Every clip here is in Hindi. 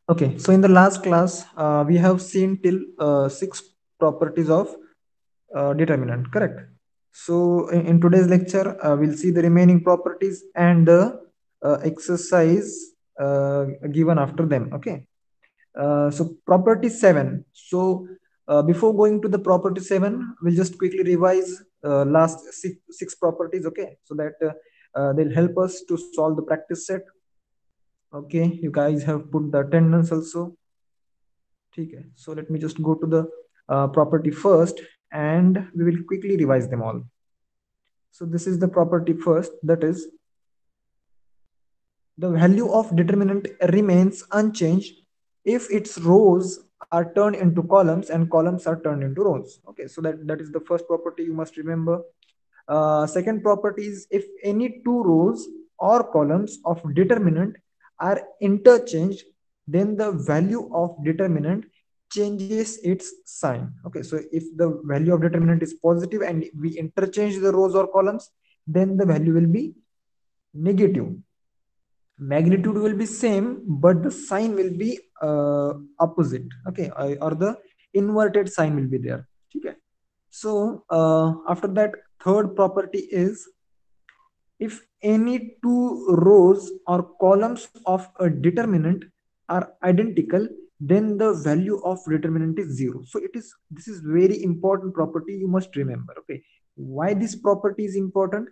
Okay, so in the last class, we have seen till six properties of determinant, correct? So in today's lecture, we'll see the remaining properties and the exercise given after them. Okay, so property 7. So before going to the property 7, we'll just quickly revise last six properties. Okay, so that they'll help us to solve the practice set. Okay, you guys have put the attendance also. Okay, so let me just go to the property first and we will quickly revise them all. So this is the property first, that is the value of determinant remains unchanged if its rows are turned into columns and columns are turned into rows. Okay, so that is the first property you must remember. Second property is if any two rows or columns of determinant are interchanged, then the value of determinant changes its sign. Okay, so if the value of determinant is positive and we interchange the rows or columns, then the value will be negative. Magnitude will be same, but the sign will be opposite. Okay, or the inverted sign will be there. Okay, so after that, third property is if any two rows or columns of a determinant are identical, then the value of determinant is zero. So this is very important property, you must remember. Okay, why this property is important?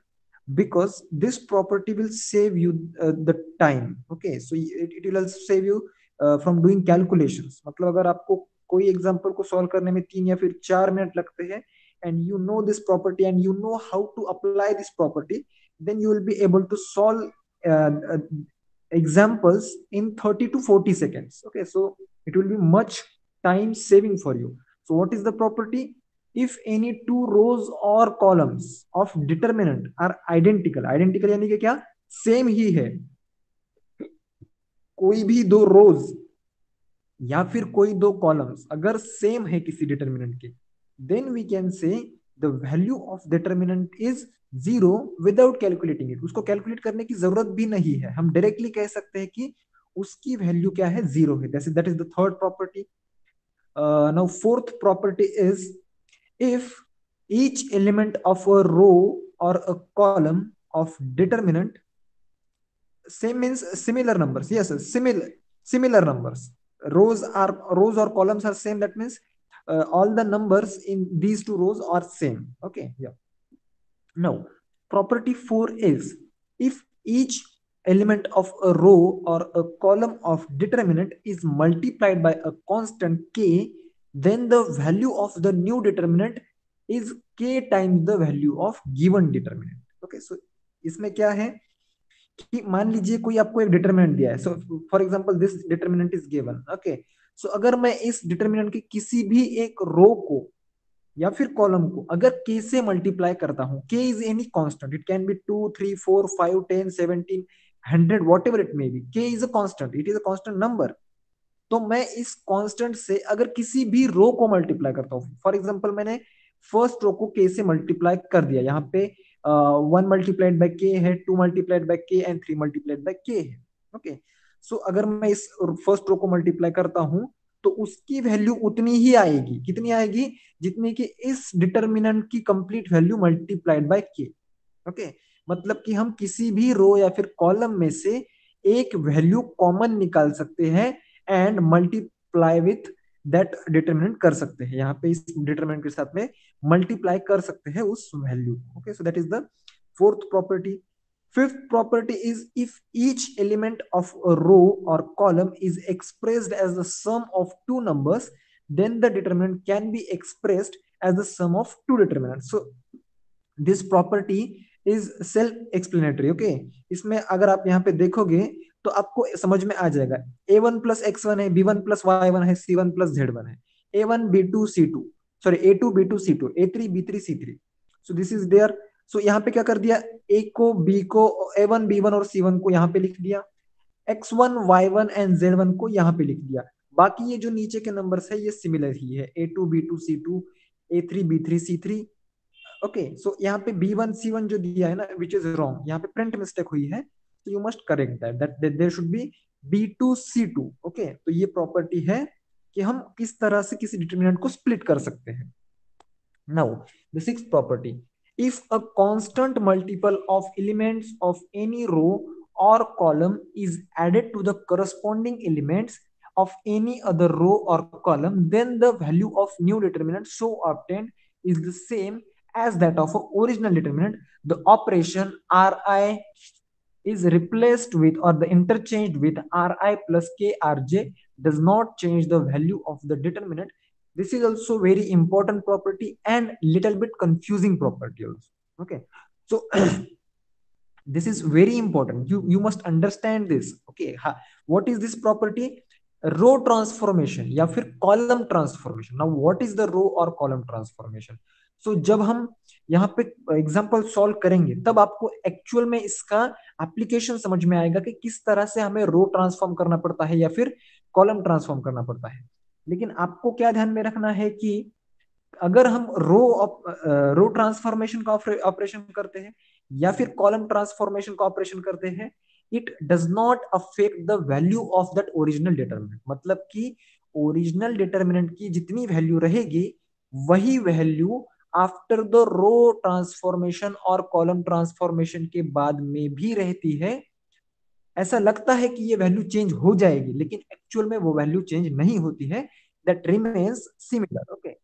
Because this property will save you the time. Okay, so it will also save you from doing calculations. मतलब अगर आपको कोई एग्जांपल को सॉल्व करने में 3 या फिर 4 मिनट लगते हैं and you know this property and you know how to apply this property, then you will be able to solve uh, uh, examples in 30 to 40 seconds. Okay, so it will be much time saving for you. So what is the property? If any two rows or columns of determinant are identical यानी कि क्या, सेम ही है, कोई भी दो रोज या फिर कोई दो कॉलम्स अगर सेम है किसी डिटर्मिनेंट के, then we can say the value of determinant is zero without calculating it. उसको कैलकुलेट करने की जरूरत भी नहीं है, हम डायरेक्टली कह सकते हैं कि उसकी वैल्यू क्या है, जीरो है. That is the third property. Now fourth property is if each element of a row or a column of determinant same means similar numbers. Yes, similar numbers. Rows or columns are same, that means all the numbers in these two rows are same. Okay, yeah. Now property 4 is if each element of a row or a column of determinant is multiplied by a constant k, then the value of the new determinant is k times the value of given determinant. Okay, so इसमें क्या है कि मान लीजिए कोई आपको एक डिटरमिनेंट दिया है. So for example this determinant is given. Okay, so अगर मैं इस डिटरमिनेंट के किसी भी एक रो को या फिर कॉलम को अगर के से मल्टीप्लाई करता हूं, K is any constant, it can be 2 3 4 5 10 17 100 whatever it may be, K is a constant, it is a constant number. तो मैं इस कांस्टेंट से अगर किसी भी रो को मल्टीप्लाई करता हूँ, फॉर एग्जांपल मैंने फर्स्ट रो को के से मल्टीप्लाई कर दिया, यहाँ पे 1 मल्टीप्लाइड बाय के है, 2 मल्टीप्लाइड बाय के एंड 3 मल्टीप्लाइड बाय के है. ओके, सो अगर मैं इस फर्स्ट रो को मल्टीप्लाई करता हूं तो उसकी वैल्यू उतनी ही आएगी, कितनी आएगी, जितनी कि इस डिटर्मिनेंट की कंप्लीट वैल्यू मल्टीप्लाइड बाय के. ओके, मतलब कि हम किसी भी रो या फिर कॉलम में से एक वैल्यू कॉमन निकाल सकते हैं and multiply with that determinant कर सकते हैं, यहाँ पे इस डिटरमिनेंट के साथ में मल्टीप्लाई कर सकते हैं उस value. Okay, so that is the fourth property. Fifth property is if each element of a row or column is expressed as the sum of two numbers, then the determinant can be expressed as the sum of two determinants. So this property is self explanatory. Okay, इसमें अगर आप यहाँ पे देखोगे तो आपको समझ में आ जाएगा. a1 + x1 है, b1 + y1 है, c1 + z1 है, a1 b2 c2, sorry a2 b2 c2, a3 b3 c3. So this is there. सो यहाँ पे क्या कर दिया, ए को बी को a1 b1 और c1 को यहाँ पे लिख दिया, x1 y1 एंड z1 को यहाँ पे लिख दिया. बाकी ये जो नीचे के नंबर्स है ये सिमिलर ही है, a2 b2 c2, a3 b3 c3. Okay, so यहाँ पे b1 c1 जो दिया है ना, विच इज रॉन्ग, यहाँ पे प्रिंट मिस्टेक हुई है. so you must correct that there should be B2C2. Okay, तो ये प्रॉपर्टी है कि हम किस तरह से किसी डिटरमिनेंट को स्प्लिट कर सकते हैं. Now, the sixth property. If a constant multiple of elements of any row or column is added to the corresponding elements of any other row or column, then the value of new determinant so obtained is the same as that of a original determinant. The operation Ri is replaced with or the interchanged with Ri plus Krj does not change the value of the determinant. This is also very important property and little bit confusing property also. Okay, so this is very important. You must understand this. Okay, what is this property? Row transformation या फिर column transformation. Now what is the row or column transformation? So जब हम यहाँ पे एग्जाम्पल सॉल्व करेंगे तब आपको एक्चुअल में इसका एप्लीकेशन समझ में आएगा कि किस तरह से हमें रो ट्रांसफॉर्म करना पड़ता है या फिर कॉलम ट्रांसफॉर्म करना पड़ता है. लेकिन आपको क्या ध्यान में रखना है कि अगर हम रो ट्रांसफॉर्मेशन का ऑपरेशन करते हैं या फिर कॉलम ट्रांसफॉर्मेशन का ऑपरेशन करते हैं, it does not affect the value of that original determinant. मतलब कि ओरिजिनल डिटर्मिनेंट की जितनी वैल्यू रहेगी वही value after the row transformation और कॉलम ट्रांसफॉर्मेशन के बाद में भी रहती है. ऐसा लगता है कि ये वैल्यू चेंज हो जाएगी लेकिन एक्चुअल में वो वैल्यू चेंज नहीं होती है. That remains similar. Okay,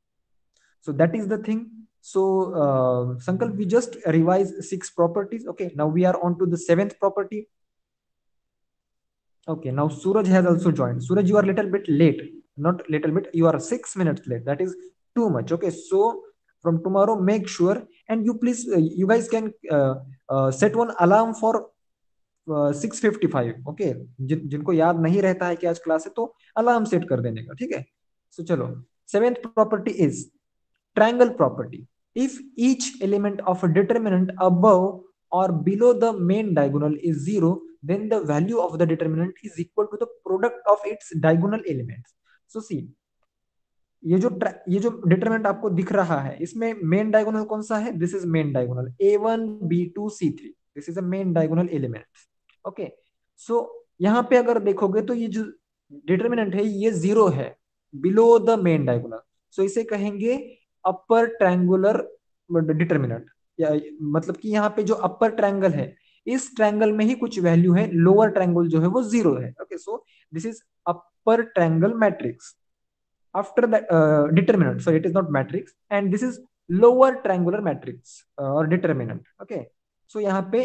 so that is the thing. So Sankalp, we just revise 6 properties. Okay, now we are on to the 7th property. Okay, now Suraj has also joined. Suraj, you are little bit late. Not little bit, you are 6 minutes late. That is too much. Okay, so from tomorrow make sure, and you please you guys can set one alarm for 6:55. Okay, जिनको याद नहीं रहता है कि आज क्लास है तो अलार्म सेट कर देने का. ठीक है, सो चलो. 7th property is triangle property. If each element of a determinant above or below the main diagonal is 0, then the value of the determinant is equal to the product of its diagonal elements. So see, ये जो डिटरमिनेंट आपको दिख रहा है इसमें मेन डायगोनल कौन सा है? This is main diagonal A1 B2 C3. This is a main diagonal element. Okay, so यहाँ पे अगर देखोगे तो ये जो डिटरमिनेंट है ये 0 है बिलो द मेन डायगोनल. सो इसे कहेंगे अपर ट्रायंगुलर डिटरमिनेंट. मतलब कि यहाँ पे जो अपर ट्रायंगल है इस ट्रायंगल में ही कुछ वैल्यू है, लोअर ट्रायंगल जो है वो 0 है. Okay, so this is upper triangle matrix after that determinant. So it is not matrix and this is lower triangular matrix or determinant. Okay, so यहाँ पे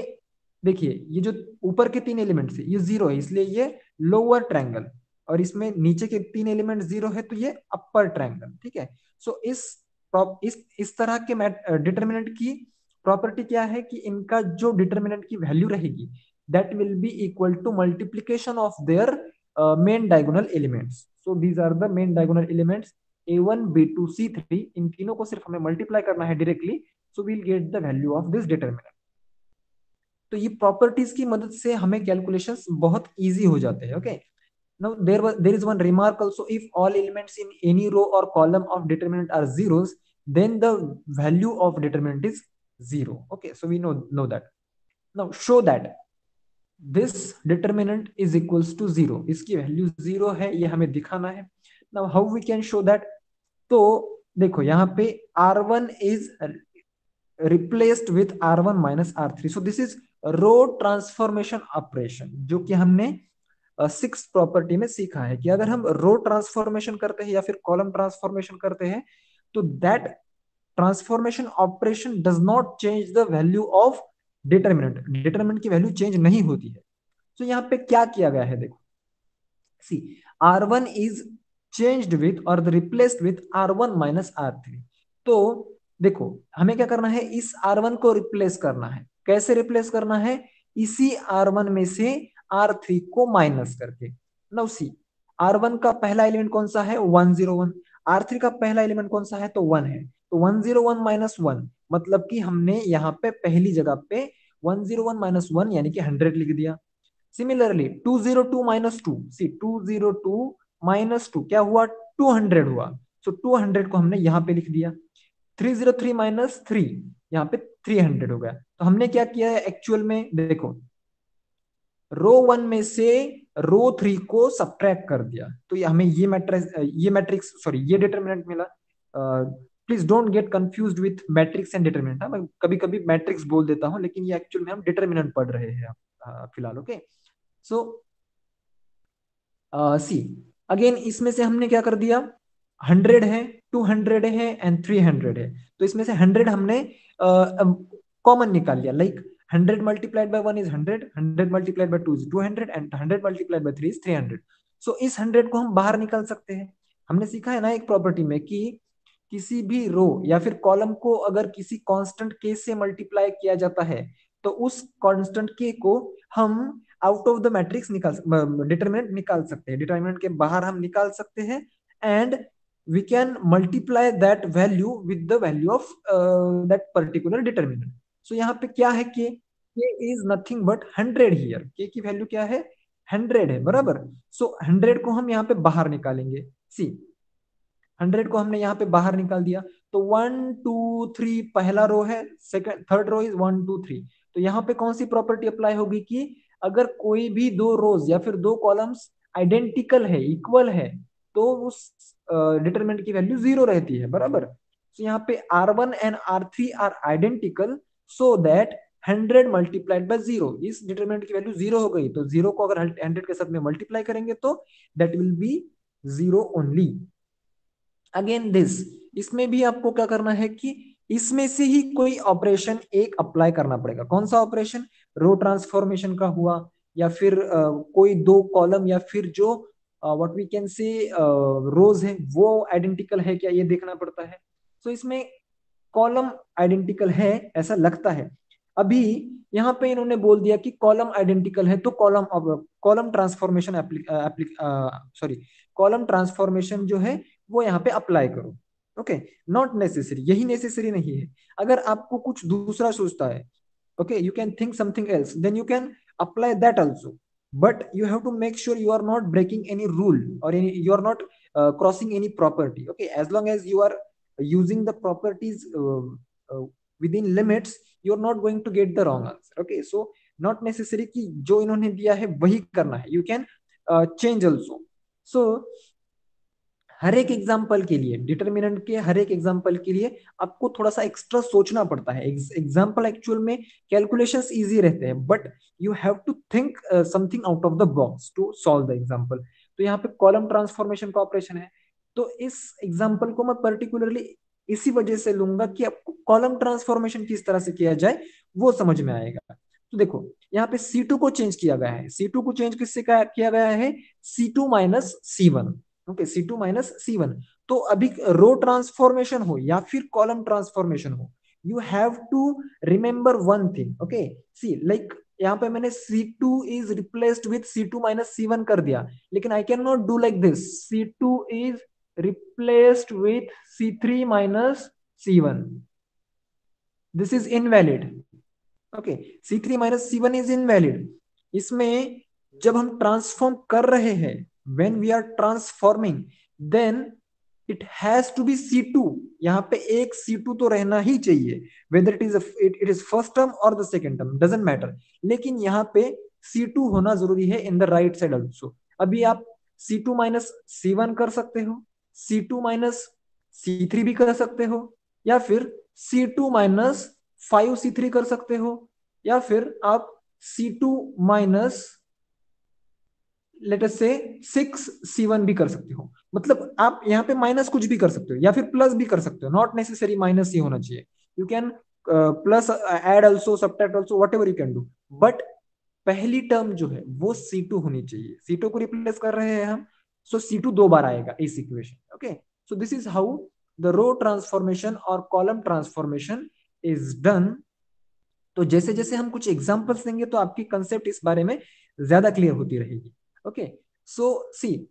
देखिए ये जो ऊपर के 3 एलिमेंट्स है ये 0 है इसलिए ये लोअर ट्रायंगल, और इसमें नीचे के 3 एलिमेंट 0 है तो ये अपर ट्रायंगल. ठीक है, सो इस तरह के डिटरमिनेंट की प्रॉपर्टी क्या है कि इनका जो डिटरमिनेंट की वैल्यू रहेगी that will be equal to multiplication of their main diagonal elements. So these are the main diagonal elements A1 B2 C3. इन तीनों को सिर्फ हमें मल्टीप्लाई करना है directly, so we'll get the value of this determinant. तो ये प्रॉपर्टीज की मदद से हमें कैलकुलेशंस बहुत इजी हो जाते हैं. Okay, now there is one remark also. If all elements in any row or column of determinant are zeros, then the value of determinant is 0. Okay, so we know that. Now show that this determinant is equals to 0. इसकी वैल्यू 0 है, ये हमें दिखाना है. Now how we can show that? तो देखो यहाँ पे R1 is replaced with R1 minus R3. So this is row transformation operation जो कि हमने 6th प्रॉपर्टी में सीखा है कि अगर हम रो ट्रांसफॉर्मेशन करते हैं या फिर कॉलम ट्रांसफॉर्मेशन करते हैं तो that transformation operation does not change the value of determinant. Determinant की वैल्यू चेंज नहीं होती है. तो यहाँ पे क्या किया गया है देखो, सी R1 इज चेंज्ड विथ और replaced with R1 minus R3. तो देखो हमें क्या करना है, इस R1 को रिप्लेस करना है. कैसे रिप्लेस करना है? इसी R1 में से R3 को माइनस करके. नाउ सी R1 का पहला एलिमेंट कौन सा है? 101. R3 का पहला एलिमेंट कौन सा है? तो 1 है. तो 101 माइनस 1 मतलब कि हमने यहाँ पे पहली जगह पे 101 माइनस 1 यानी कि 100 लिख दिया. सिमिलरली 202 माइनस 2, सी 202 माइनस 2 क्या हुआ? 200 हुआ. सो 200 को हमने यहाँ पे लिख दिया. 303 माइनस 3 यहाँ पे 300 हो गया. तो हमने क्या किया है एक्चुअल में देखो, रो वन में से रो थ्री को सब्ट्रैक्ट कर दिया, तो ये हमें ये मैट्रिक्स सॉरी ये डिटरमिनेंट मिला। Please don't get confused with matrix and determinant. मैं कभी कभी मैट्रिक्स बोल देता हूँ, लेकिन ये एक्चुअल में हम डिटरमिनेंट पढ़ रहे हैं फिलहाल। ओके, सो सी अगेन इसमें से हमने क्या कर दिया, 100 है, 200 है एंड 300 है। तो इसमें से 100 हमने कॉमन निकाल लिया, like 100 multiplied bye 1 is 100, 100 multiplied bye 2 is 200 and 100 multiplied bye 3 is 300। सो इस 100 को हम बाहर निकाल सकते हैं। हमने सीखा है ना एक प्रॉपर्टी में कि किसी भी रो या फिर कॉलम को अगर किसी कांस्टेंट के से मल्टीप्लाई किया जाता है, तो उस कांस्टेंट के को हम आउट ऑफ द मैट्रिक्स निकाल डिटरमिनेंट निकाल सकते हैं, डिटरमिनेंट के बाहर हम निकाल सकते हैं, and we can multiply that value with the value of that particular determinant. So यहाँ पे क्या है कि के इज नथिंग बट 100 हियर, के की वैल्यू क्या है, 100 है, बराबर। सो 100 को हम यहाँ पे बाहर निकालेंगे। सी 100 को हमने यहाँ पे बाहर निकाल दिया, तो 1 2 3 पहला रो है, सेकंड थर्ड रो इज 1 2 3। तो यहाँ पे कौन सी प्रॉपर्टी अप्लाई होगी कि अगर कोई भी दो रोज या फिर दो कॉलम्स आइडेंटिकल है, इक्वल है, तो उस डिटरमिनेंट की वैल्यू जीरो रहती है, बराबर। तो यहाँ पे R1 and R3 are identical, so that 100 multiplied by zero, इस डिटरमिनेंट की वैल्यू जीरो हो गई, तो जीरो को अगर 100 के साथ में मल्टीप्लाई करेंगे तो that will B zero only. Again this, इसमें भी आपको क्या करना है कि इसमें से ही कोई ऑपरेशन एक अप्लाई करना पड़ेगा। कौन सा ऑपरेशन, रो ट्रांसफॉर्मेशन का हुआ, या फिर कोई दो कॉलम या फिर जो व्हाट वी कैन से रोज है वो आइडेंटिकल है क्या, ये देखना पड़ता है। तो इसमें कॉलम आइडेंटिकल है ऐसा लगता है। अभी यहाँ पे इन्होंने बोल दिया कि कॉलम आइडेंटिकल है, तो column transformation sorry column transformation जो है वो यहाँ पे अप्लाई करो। ओके, नॉट नेसेसरी, यही नेसेसरी नहीं है। अगर आपको कुछ दूसरा सोचता है, okay, you can think something else, then you can apply that also, but you have to make sure you are not breaking any rule or you are not crossing any property. Okay, as long as you are using the properties uh, within limits, you are not going to get the wrong answer. Okay, so not necessary कि जो इन्होंने दिया है वही करना है, you can change also. So हर एक एग्जाम्पल के लिए, डिटर्मिनेंट के हर एक एग्जाम्पल के लिए आपको थोड़ा सा एक्स्ट्रा सोचना पड़ता है। एग्जाम्पल एक्चुअल में कैलकुलेशंस इजी रहते हैं, but you have to think something out of the box to solve the example. तो यहाँ पे कॉलम ट्रांसफॉर्मेशन का ऑपरेशन है, तो इस एग्जाम्पल को मैं पर्टिकुलरली इसी वजह से लूंगा कि आपको कॉलम ट्रांसफॉर्मेशन किस तरह से किया जाए वो समझ में आएगा। तो देखो यहाँ पे C2 को चेंज किया गया है, C2 को चेंज किससे किया गया है, C2 minus C1। Okay, C2 minus C1। तो अभी रो ट्रांसफॉर्मेशन हो या फिर कॉलम ट्रांसफॉर्मेशन हो, you have to remember one thing. Okay, see like यहाँ पे मैंने C2 is replaced with C2 minus C1 कर दिया, लेकिन I can not do like this, C2 is replaced with C3 minus C1, this is invalid. Okay, C3 minus C1 is invalid. इसमें जब हम ट्रांसफॉर्म कर रहे हैं, when we are transforming, then it has to be C2। यहाँ पे एक C2 तो रहना ही चाहिए, whether it is first term or the second term doesn't matter, लेकिन यहाँ पे C2 होना जरूरी है in the right side also। अभी आप C2 माइनस C1 कर सकते हो, C2 माइनस C3 भी कर सकते हो, या फिर C2 माइनस 5C3 कर सकते हो, या फिर आप C2 माइनस लेट अस से 6C1 भी कर सकते हो। मतलब आप यहाँ पे माइनस कुछ भी कर सकते हो या फिर प्लस भी कर सकते हो, नॉट नेसेसरी माइनस ही होना चाहिए। You can plus add also, subtract also, whatever you can do, but पहली टर्म जो है वो C2 होनी चाहिए। C2 को रिप्लेस कर रहे हैं हम, सो C2 दो बार आएगा इस equation. Okay, so this is how the row transformation और कॉलम ट्रांसफॉर्मेशन इज डन। तो जैसे जैसे हम कुछ एग्जांपल्स देंगे तो आपकी कंसेप्ट इस बारे में ज्यादा क्लियर होती रहेगी। Okay, so see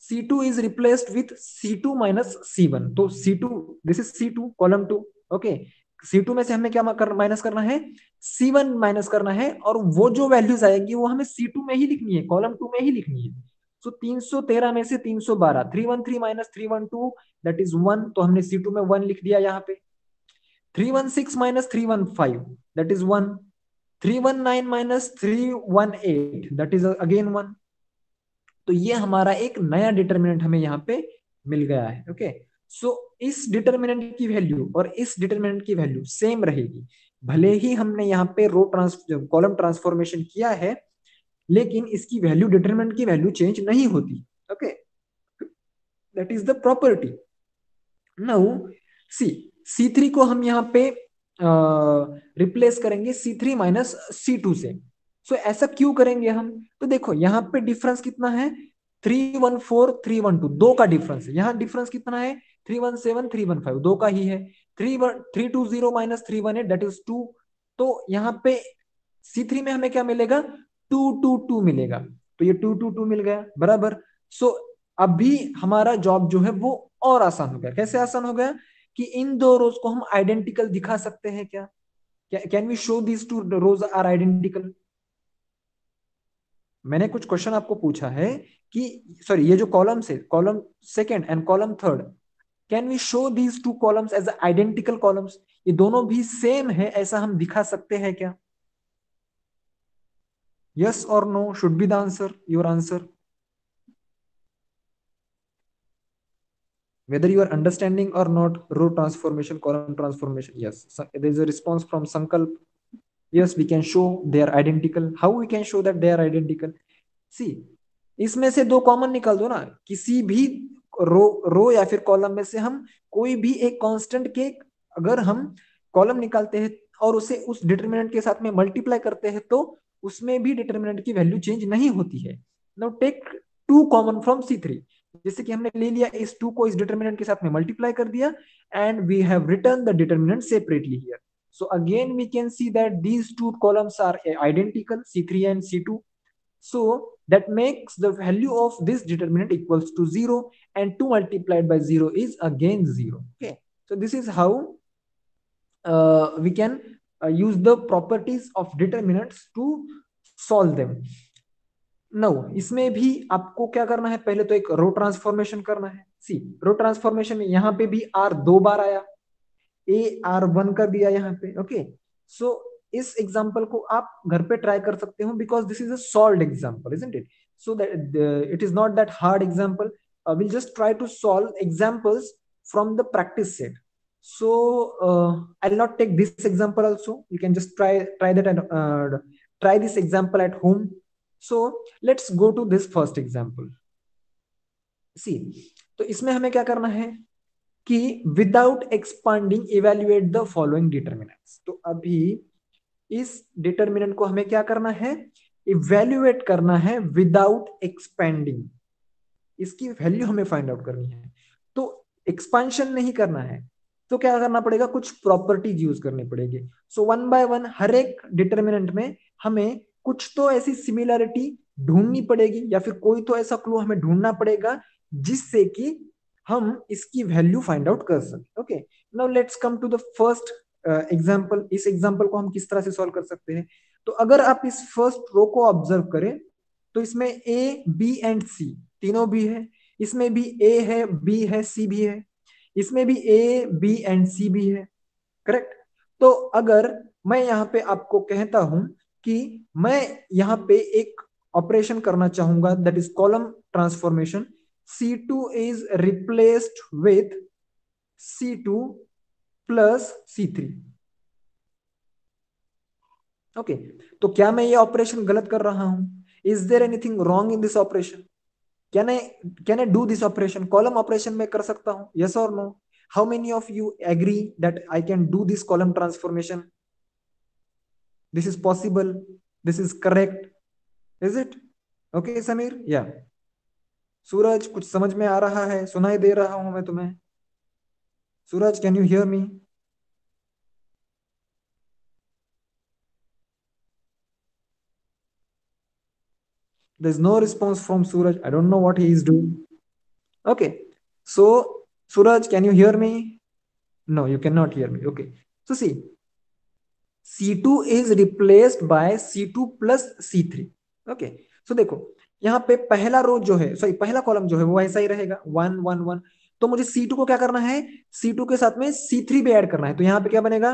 C2 is replaced with C2 minus C1, तो C2 this is C2 column 2। Okay, C2 में से हमें क्या माइनस करना है, C1 माइनस करना है, और वो जो वैल्यूज आएंगी वो हमें C2 में ही लिखनी है, कॉलम 2 में ही लिखनी है। सो 313 में से 312, 313 माइनस 312 दैट इज 1, तो हमने C2 में 1 लिख दिया यहाँ पे। 316 minus 315 that is 1, 319 minus 318 that is again 1। तो ये हमारा एक नया डिटर्मिनेंट हमें यहाँ पे मिल गया है। ओके, सो इस डिटर्मिनेंट की वैल्यू और इस डिटर्मिनेंट की वैल्यू सेम रहेगी, भले ही हमने यहाँ पे कॉलम ट्रांसफॉर्मेशन किया है, लेकिन इसकी वैल्यू डिटरमिनेंट की वैल्यू चेंज नहीं होती। Okay, that is the property. Now see C3 को हम यहाँ पे रिप्लेस करेंगे C3 माइनस C2 से। सो ऐसा क्यों करेंगे हम? तो देखो यहाँ पे डिफरेंस कितना है, 314 312, दो का डिफरेंस है। यहाँ डिफरेंस कितना है, 317 315, दो का ही है। 320 माइनस 318 दैट इज 2। तो यहाँ पे C3 में हमें क्या मिलेगा, 222 मिलेगा। तो ये 222 मिल गया बराबर। सो अभी हमारा जॉब जो है वो और आसान हो गया। कैसे आसान हो गया कि इन दो रोज को हम आइडेंटिकल दिखा सकते हैं क्या? Can we show these two rows are identical? मैंने कुछ क्वेश्चन आपको पूछा है कि सॉरी, ये जो कॉलम्स है, column second and column third, can we show these two columns as identical columns? ये दोनों भी सेम है, ऐसा हम दिखा सकते हैं क्या? यस और no should be the answer, your answer, whether you are understanding or not row transformation, column transformation. Yes, so there is a response from Sankalp. Yes, we can show they are identical. How we can show that they are identical? See, इसमें से दो कॉमन निकाल दो ना, किसी भी रो या फिर कॉलम में से हम कोई भी एक कांस्टेंट के अगर हम कॉलम निकालते हैं और उसे उस डिटरमिनेंट के साथ में मल्टीप्लाई करते हैं, तो उसमें भी डिटरमिनेंट की वैल्यू चेंज नहीं होती है। Now take two common from C3। जैसे कि हमने ले लिया इस टू को इस डिटरमिनेंट के साथ में मल्टीप्लाई कर दिया, and we have return the determinant separately here. So again we can see that these two columns are identical, C3 and C2. So that makes the value of this determinant equals to 0, and 2 multiplied by 0 is again 0. Okay, so this is how we can use the properties of determinants to solve them. No इसमें भी आपको क्या करना है, पहले तो एक रो ट्रांसफॉर्मेशन करना है। सी रो ट्रांसफॉर्मेशन में यहाँ पे भी आर दो बार आया, AR1 कर दिया यहाँ पे। ओके, सो इस एग्जाम्पल को आप घर पे ट्राई कर सकते हो, because this is a solved example, isn't it? So that it is not that hard example. Will just try to solve examples from the practice set. So I'll not take this example also. You can just try that and try this example at home. So let's go to this first example. See, तो इसमें हमें क्या करना है कि without expanding evaluate the following determinants. तो अभी इस डिटर्मिनेंट को हमें क्या करना है, इवेल्युएट करना है विदाउट एक्सपेंडिंग। इसकी वैल्यू हमें फाइंड आउट करनी है, तो एक्सपांशन नहीं करना है, तो क्या करना पड़ेगा, कुछ प्रॉपर्टीज यूज करनी पड़ेगी। सो वन बाय वन हर एक डिटर्मिनेंट में हमें कुछ तो ऐसी सिमिलरिटी ढूंढनी पड़ेगी, या फिर कोई तो ऐसा क्लू हमें ढूंढना पड़ेगा जिससे कि हम इसकी वैल्यू फाइंड आउट कर सके। Okay, now let's come to the first example. इस एग्जांपल को हम किस तरह से सॉल्व कर सकते हैं? तो अगर आप इस फर्स्ट रो को ऑब्जर्व करें, तो इसमें ए बी एंड सी तीनों भी है, इसमें भी ए है, बी है, सी भी है, इसमें भी ए बी एंड सी भी है, करेक्ट? तो अगर मैं यहाँ पे आपको कहता हूं कि मैं यहाँ पे एक ऑपरेशन करना चाहूंगा, that is column transformation, C2 is replaced with C2 plus C3। Okay, तो क्या मैं ये ऑपरेशन गलत कर रहा हूं? Is there anything wrong in this operation? Can I do this operation? Column operation में कर सकता हूं, यस और no? How many of you agree that I can do this column transformation? This is possible, this is correct, is it? Okay Sameer, या सूरज, कुछ समझ में आ रहा है? सुनाई दे रहा हूं मैं तुम्हें? Suraj, can you hear me? There's no response from Suraj. I don't know what he is doing. Okay. So, Suraj, can you hear me? No, you cannot hear me. Okay. So, see, C2 is replaced by C2 plus C3. Okay. So, देखो यहाँ पे पहला रो जो है, सॉरी पहला कॉलम जो है वो ऐसा ही रहेगा, 1 1 1। तो मुझे C2 को क्या करना है, C2 के साथ में C3 भी ऐड करना है। तो यहाँ पे क्या बनेगा,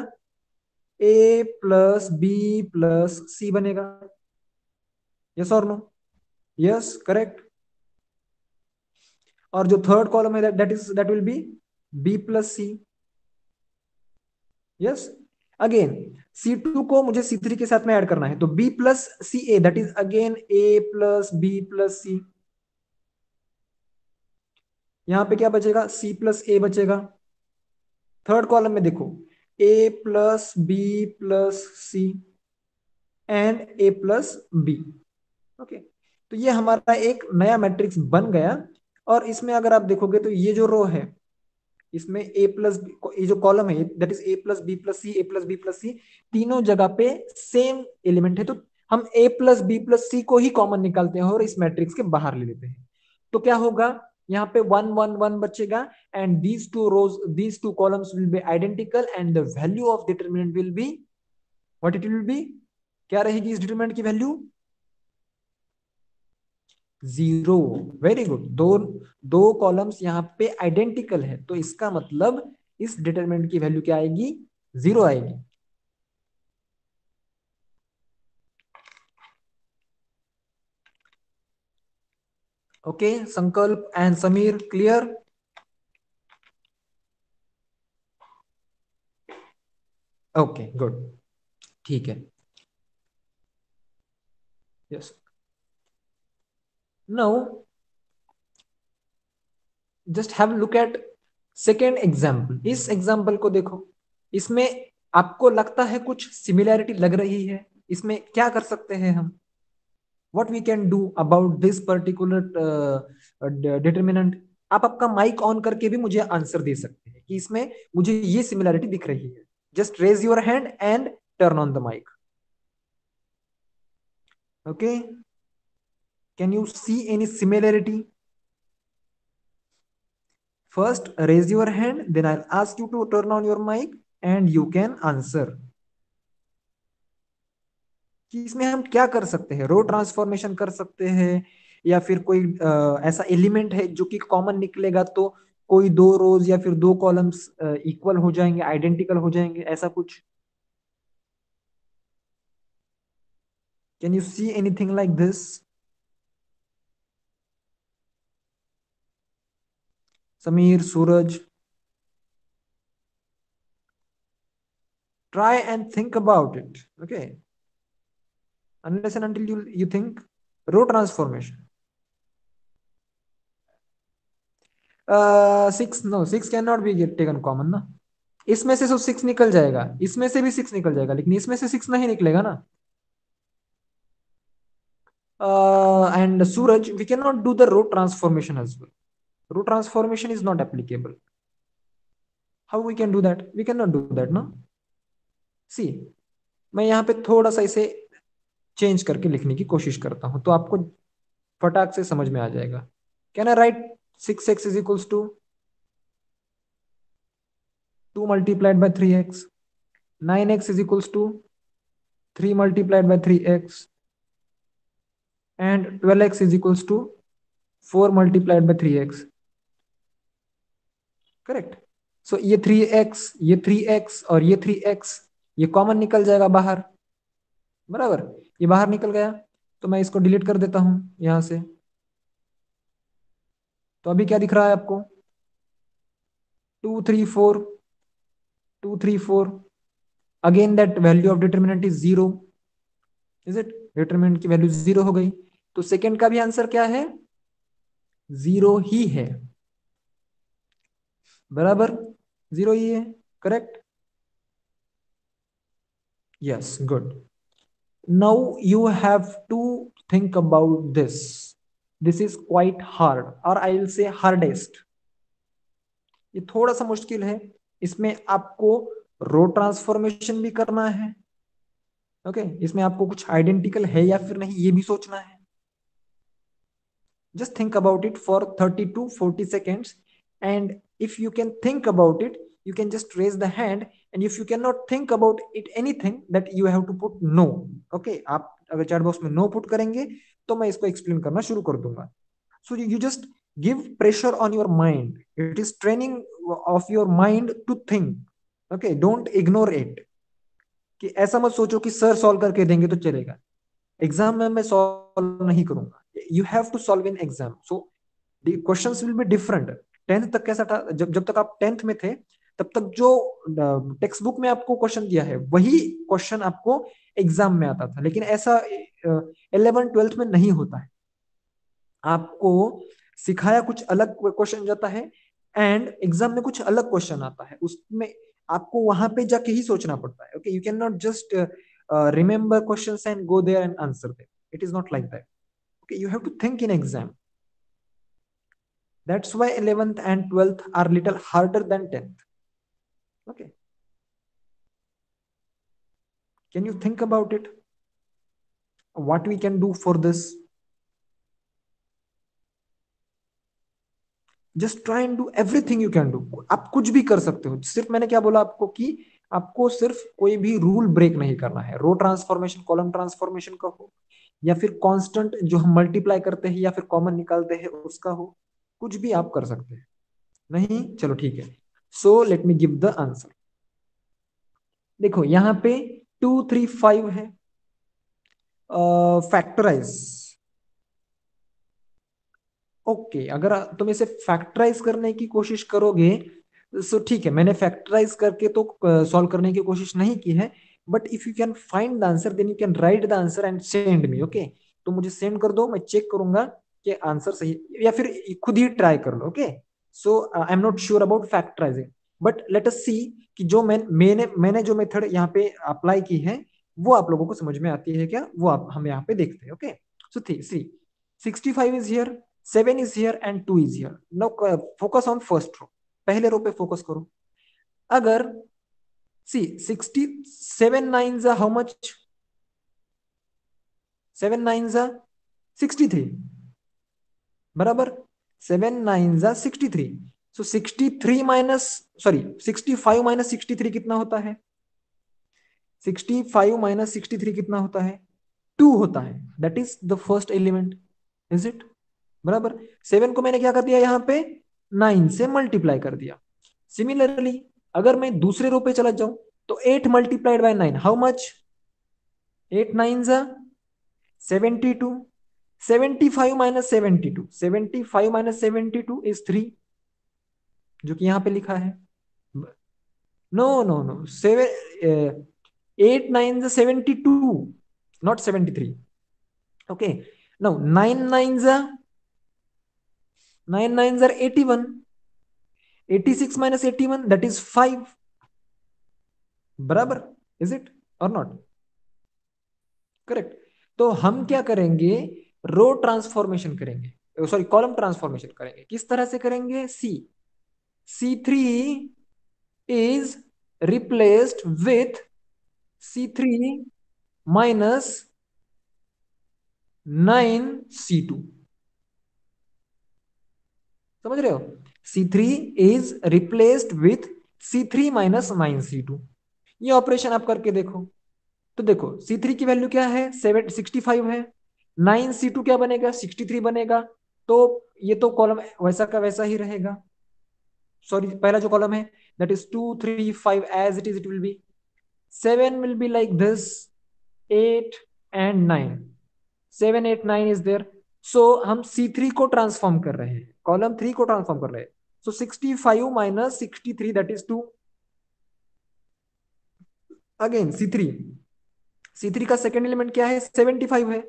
A plus B plus C बनेगा। यस और नो? Yes, correct. और जो थर्ड कॉलम है that will be B plus C. Yes. Again C2 को मुझे C3 के साथ में ऐड करना है, तो B plus C A, that is again A plus B plus C. यहां पे क्या बचेगा? C प्लस ए बचेगा। थर्ड कॉलम में देखो, A plus B plus C and A plus B. Okay, तो ये हमारा एक नया मैट्रिक्स बन गया। और इसमें अगर आप देखोगे तो ये जो रो है, इसमें ए प्लस, ये जो कॉलम है that is A plus B plus C, A plus B plus C, तीनों जगह पे सेम एलिमेंट है, तो हम A plus B plus C को ही कॉमन निकालते हैं और इस मैट्रिक्स के बाहर ले लेते हैं। तो क्या होगा? यहाँ पे वन वन वन बचेगा, and these two columns will be identical, and the value of determinant will be what it will B. क्या रहेगी इस डिटरमिनेंट की वैल्यू? जीरो। Very good. दो दो कॉलम्स यहाँ पे आइडेंटिकल है, तो इसका मतलब इस डिटरमिनेंट की वैल्यू क्या आएगी? जीरो आएगी। ओके, संकल्प and Sameer, clear? Okay, good. ठीक है। Yes. Now just have look at second example. इस एग्जाम्पल को देखो, इसमें आपको लगता है कुछ सिमिलैरिटी लग रही है। इसमें क्या कर सकते हैं हम? What we can do about this particular determinant? आप आपका माइक ऑन करके भी मुझे आंसर दे सकते हैं कि इसमें मुझे ये सिमिलैरिटी दिख रही है। Just raise your hand and turn on the mike. Okay, can you see any similarity? First, raise your hand, then I'll ask you to turn on your mic and you can answer. कि इसमें हम क्या कर सकते हैं? रो ट्रांसफॉर्मेशन कर सकते हैं, या फिर कोई ऐसा एलिमेंट है जो कि कॉमन निकलेगा, तो कोई दो रोज या फिर दो कॉलम्स इक्वल हो जाएंगे, आइडेंटिकल हो जाएंगे, ऐसा कुछ? Can you see anything like this? Sameer, Suraj, try and think about it. Okay, unless and until you think row transformation. 6, no, 6 can not be taken common ना। इसमें से तो 6 निकल जाएगा, इसमें से भी 6 निकल जाएगा, लेकिन इसमें से 6 नहीं निकलेगा ना। And Suraj, we can not do the row transformation as well. Row transformation is not applicable. How we can do that? We can not do that ना। सी, मैं यहाँ पे थोड़ा सा इसे चेंज करके लिखने की कोशिश करता हूं, तो आपको फटाक से समझ में आ जाएगा। Can I write 6x is equals to 2 multiplied by 3x? 9x is equals to 3 multiplied by 3x, and 12x is equals to 4 multiplied by 3x. Correct. सो ये 3x, ये 3x और ये 3x, ये कॉमन निकल जाएगा बाहर। बराबर, ये बाहर निकल गया, तो मैं इसको डिलीट कर देता हूं यहां से। तो अभी क्या दिख रहा है आपको? 2 3 4, 2 3 4। Again that value of determinant is zero. Is it? Determinant की वैल्यू जीरो हो गई, तो सेकेंड का भी आंसर क्या है? जीरो ही है। बराबर, जीरो ही है। Correct. Yes, good. Now you have to think about this. This is quite hard, or I will say hardest. ये थोड़ा सा मुश्किल है। इसमें आपको रो ट्रांसफॉर्मेशन भी करना है। ओके, इसमें आपको कुछ आइडेंटिकल है या फिर नहीं ये भी सोचना है। Just think about it for 30 to 40 seconds, and if you can think about it, you can just raise the hand, and if you cannot think about it anything, that you have to put no. Okay, आप अगर चैट बॉक्स में नो पुट करेंगे तो मैं इसको एक्सप्लेन करना शुरू कर दूंगा। So you just give pressure on your mind. It is training of your mind to think. Okay, don't ignore it. कि ऐसा मत सोचो कि सर सॉल्व करके देंगे तो चलेगा, एग्जाम में मैं सॉल्व नहीं करूंगा, you have to solve in exam, so questions will be different. Tenth तक कैसा था, जब जब तक आप टेंथ में थे तब तक जो टेक्स्ट बुक में आपको क्वेश्चन दिया है वही क्वेश्चन आपको एग्जाम में आता था, लेकिन ऐसा 11 12 में नहीं होता है। आपको सिखाया कुछ अलग क्वेश्चन जाता है एंड एग्जाम में कुछ अलग क्वेश्चन आता है, उसमें आपको वहां पे जाके ही सोचना पड़ता है। Okay, you can not just remember questions and go there and answer them, it is not like that. Okay, you have to think in exam. That's why 11th and 12th are little harder than 10th. Okay, can you think about it, what we can do for this? Just try and do everything you can do. आप कुछ भी कर सकते हो, सिर्फ मैंने क्या बोला आपको कि आपको सिर्फ कोई भी रूल ब्रेक नहीं करना है। रो ट्रांसफॉर्मेशन, कॉलम ट्रांसफॉर्मेशन का हो, या फिर कांस्टेंट जो हम मल्टीप्लाई करते हैं या फिर कॉमन निकालते हैं उसका हो, कुछ भी आप कर सकते हैं। नहीं, चलो ठीक है। So let me give the answer. देखो यहाँ पे 2 3 5 है, फैक्टराइज। ओके, अगर तुम इसे फैक्टराइज करने की कोशिश करोगे तो ठीक है, मैंने फैक्टराइज करके तो सॉल्व करने की कोशिश नहीं की है, but if you can find the answer then you can write the answer and send me. Okay, तो मुझे सेंड कर दो, मैं चेक करूंगा कि आंसर सही, या फिर खुद ही ट्राई कर लो। Okay, so I am not sure about factorising, but let us see कि जो मैंने जो मेथड यहाँ पे अप्लाई की है वो आप लोगों को समझ में आती है क्या, वो आप हम यहाँ पे देखते हैं। Okay, so see 65 is here, 7 is here and 2 is here. Now focus on first row, पहले रो पे फोकस करो। अगर सी 67 नाइन जा हाउ मच, 7 नाइन जा 63, बराबर, 7 नाइन जा 63। सो 63 माइनस, सॉरी 65 माइनस 63 कितना होता है, 65 माइनस 63 कितना होता है, 2 होता है, that is the first element, is it, बराबर। 7 को मैंने क्या कर दिया यहाँ पे, 9 से मल्टीप्लाई कर दिया। सिमिलरली अगर मैं दूसरे रो पे चला जाऊं तो 8 multiplied by 9 how much, 8 nine जा 72, 75 माइनस 72, 75 माइनस 72 इज 3, जो कि यहाँ पे लिखा है। नो नो नो, 8 नाइन जा 72, नॉट 73। ओके, नाउ 9 नाइन जा 81, 86 माइनस 81 दैट इज 5, बराबर, इज इट और नॉट, करेक्ट। तो हम क्या करेंगे, रो ट्रांसफॉर्मेशन करेंगे, सॉरी कॉलम ट्रांसफॉर्मेशन करेंगे। किस तरह से करेंगे, C3 is replaced with C3 minus 9C2, समझ रहे हो, C3 is replaced with C3 minus 9C2। ये ऑपरेशन आप करके देखो, तो देखो C3 की वैल्यू क्या है, 65 है, 9C2 क्या बनेगा, 63 बनेगा। तो ये तो कॉलम वैसा का वैसा ही रहेगा, सॉरी पहला जो कॉलम है that is 2 3 5 as it is, it will be 7 will be like this, 8 and 9, 7 8 9 is there। so हम C3 को ट्रांसफॉर्म कर रहे हैं, कॉलम 3 को ट्रांसफॉर्म कर रहे हैं। so 65 minus 63 that is 2, again C3 का सेकेंड एलिमेंट क्या है, 75 है।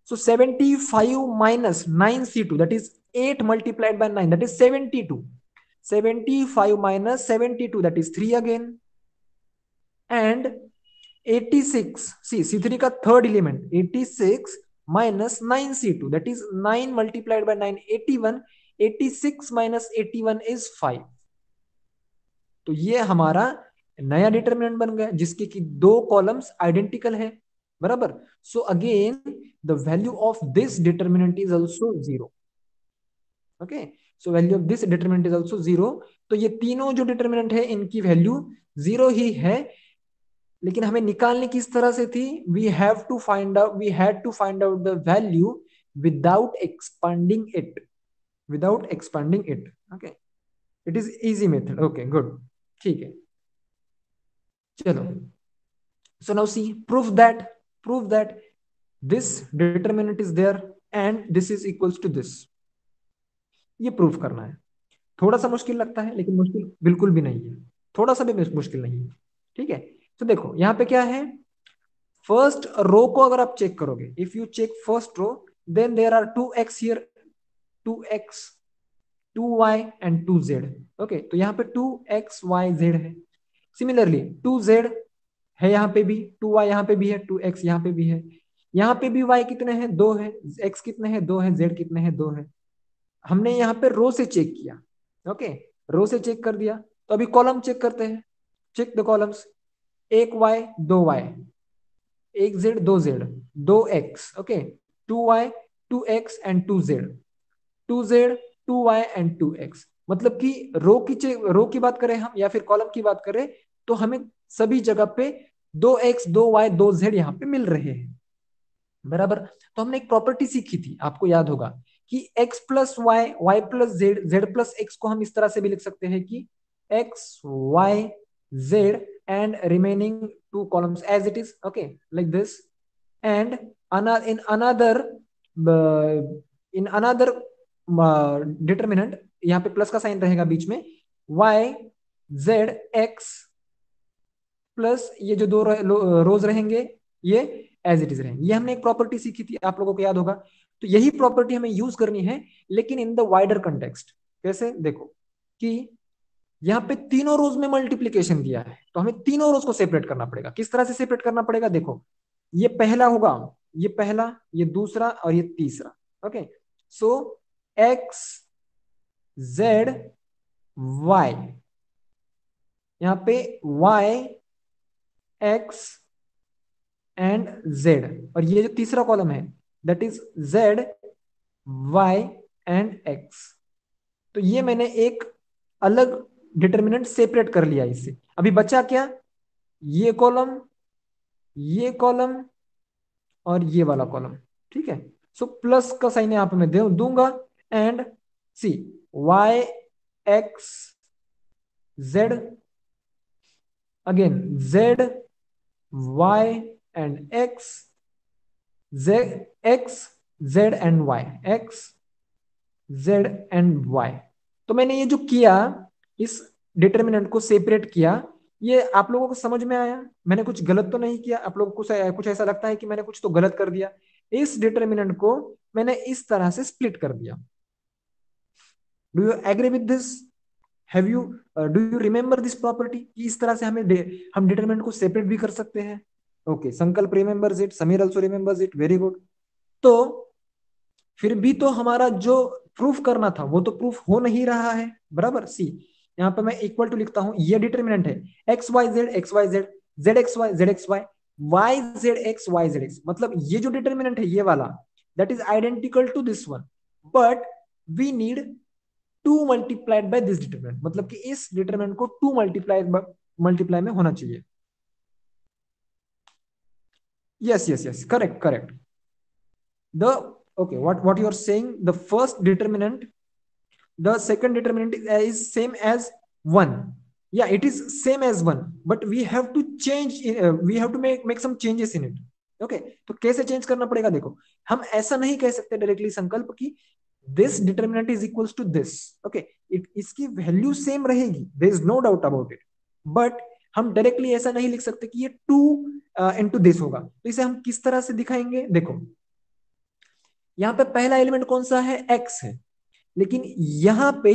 सो 75 minus 9C2 that is 8 multiplied by 9 that is 72, 75 minus 72 that is 3 again, and 86, C3 का third element 86 minus 9C2 that is 9 multiplied by 9 81, 86 minus 81 is 5। तो ये हमारा नया डिटर्मिनेंट बन गया जिसके कि दो कॉलम्स आइडेंटिकल है, बराबर। So again the value of this determinant is also 0। Okay, so value of this determinant is also 0। तो ये तीनों जो डिटर्मिनेंट है इनकी वैल्यू 0 ही है, लेकिन हमें निकालने किस तरह से थी, we had to find out the value without expanding it, without expanding it. Okay, it is easy method. Okay good, ठीक है, चलो So now see, prove that this determinant is there and this is equals to this. ये प्रूफ करना है। थोड़ा सा मुश्किल लगता है लेकिन मुश्किल बिल्कुल भी नहीं है, थोड़ा सा भी मुश्किल नहीं है। ठीक है, तो देखो यहाँ पे क्या है, फर्स्ट रो को अगर आप चेक करोगे, if you check first row, then there are 2x here, 2x, 2y and 2z। Okay, तो यहाँ पे 2x y z है। सिमिलरली 2z है यहाँ पे भी, 2y यहाँ पे भी है, 2x यहाँ पे भी है, यहाँ पे भी y कितने हैं, 2 है, x कितने हैं, 2 है, z कितने हैं, 2 है। हमने यहाँ पे रो से चेक किया। ओके, रो से चेक कर दिया, तो अभी कॉलम चेक करते हैं। चेक द कॉलम्स, एक y, दो y, एक z, दो z, दो x। Okay, 2y, 2x and 2z, 2z, 2y and 2x। मतलब कि रो की बात करें हम या फिर कॉलम की बात करें, तो हमें सभी जगह पे 2x, 2y, 2z यहाँ पे मिल रहे हैं, बराबर। तो हमने एक प्रॉपर्टी सीखी थी, आपको याद होगा, कि x plus Y, Y plus Z, Z plus X को हम इस तरह से भी लिख सकते हैं कि x, y, z and remaining two columns as it is. Okay, like this. And in another in another determinant, यहाँ पे प्लस का साइन रहेगा बीच में, y, z, x प्लस ये जो दो रोज रहेंगे ये एज इट इज रहेंगे। ये हमने एक प्रॉपर्टी सीखी थी, आप लोगों को याद होगा। तो यही प्रॉपर्टी हमें यूज करनी है, लेकिन इन द वाइडर कंटेक्स्ट। कैसे, देखो कि यहाँ पे तीनों रोज में मल्टीप्लीकेशन दिया है, तो हमें तीनों रोज को सेपरेट करना पड़ेगा। किस तरह से सेपरेट करना पड़ेगा, देखो, ये पहला होगा, ये पहला, ये दूसरा और ये तीसरा। ओके, सो एक्स, जेड, वाई, यहाँ पे वाई, एक्स एंड जेड, और ये जो तीसरा कॉलम है that is Z, Y and X. तो ये मैंने एक अलग डिटर्मिनेंट सेपरेट कर लिया इससे। अभी बचा क्या, ये कॉलम, ये कॉलम और ये वाला कॉलम। ठीक है, सो प्लस का साइन यहां पे मैं दूंगा and C, Y, X, Z, again Z, Y and X, Z, X, Z and Y, X, Z and Y. तो मैंने ये जो किया, इस डिटर्मिनेंट को सेपरेट किया, ये आप लोगों को समझ में आया? मैंने कुछ गलत तो नहीं किया? आप लोगों को कुछ ऐसा लगता है कि मैंने कुछ तो गलत कर दिया? इस डिटर्मिनेंट को मैंने इस तरह से स्प्लिट कर दिया। Do you agree with this? Have you, do you remember this property कि इस तरह से हम डिटरमिनेंट को सेपरेट भी कर सकते हैं? ओके, संकल्प remembers it, Sameer also remembers it, very good. तो फिर भी तो हमारा जो प्रूफ करना था वो तो प्रूफ हो नहीं रहा है, बराबर। सी, यहाँ पे मैं इक्वल टू लिखता हूं, ये डिटरमिनेंट है X Y Z, X Y Z, Z X Y, Z X Y, Y Z X, Y Z X. मतलब ये जो डिटरमिनेंट है ये वाला, that is identical to this one, but we need to multiplied by this determinant. मतलब कि इस डिटरमिनेंट को टू मल्टीप्लाई में होना चाहिए। Yes yes yes, correct correct. The, okay, what you are saying, the first determinant, the second determinant is same as 1. Yeah, it is same as 1, but we have to change, we have to make some changes in it. Okay, तो कैसे चेंज करना पड़ेगा, देखो, हम ऐसा नहीं कह सकते डायरेक्टली संकल्प की this determinant is equals to this. Okay, इसकी वैल्यू सेम रहेगी, there is no doubt about it, but हम डायरेक्टली ऐसा नहीं लिख सकते कि ये 2 इनटू दिस होगा। तो इसे हम किस तरह से दिखाएंगे, देखो, यहाँ पे पहला एलिमेंट कौन सा है, x है, लेकिन यहाँ पे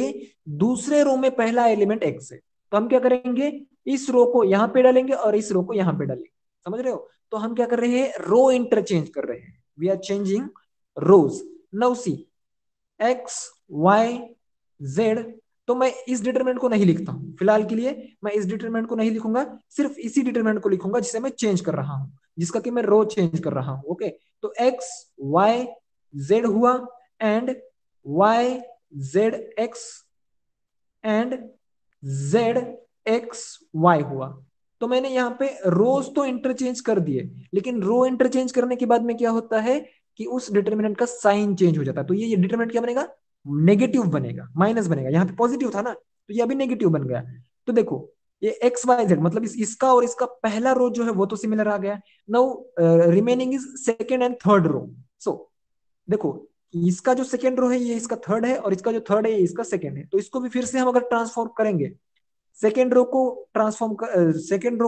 दूसरे रो में पहला एलिमेंट x है। तो हम क्या करेंगे, इस रो को यहाँ पे डालेंगे और इस रो को यहाँ पे डालेंगे, समझ रहे हो? तो हम क्या कर रहे हैं, रो इंटरचेंज कर रहे हैं, we are changing rows. Now see, x, y, z। तो मैं इस डिटरमिनेंट को नहीं लिखता हूं फिलहाल के लिए, मैं इस डिटरमिनेंट को नहीं लिखूंगा, सिर्फ इसी डिटरमिनेंट को लिखूंगा जिसे मैं चेंज कर रहा हूं, जिसका कि मैं रो चेंज कर रहा हूं। ओके, तो x, y, z हुआ and y, z, x and z, x, y हुआ। तो मैंने यहाँ पे रोज तो इंटरचेंज कर दिए, लेकिन रो इंटरचेंज करने के बाद में क्या होता है कि उस डिटरमिनेंट का साइन चेंज हो जाता है। तो ये डिटरमिनेंट क्या बनेगा, नेगेटिव बनेगा, माइनस बनेगा। यहाँ पे पॉजिटिव था ना, तो ये अभी नेगेटिव बन गया। तो देखो, ये एक्स वाई जेड मतलब इसका और इसका पहला रो जो है वो तो सिमिलर आ गया. Now remaining is second and third row. So देखो, इसका जो सेकेंड रो है ये इसका थर्ड है, और इसका जो थर्ड है ये इसका सेकेंड है. तो इसको भी फिर से हम अगर ट्रांसफॉर्म करेंगे, सेकेंड रो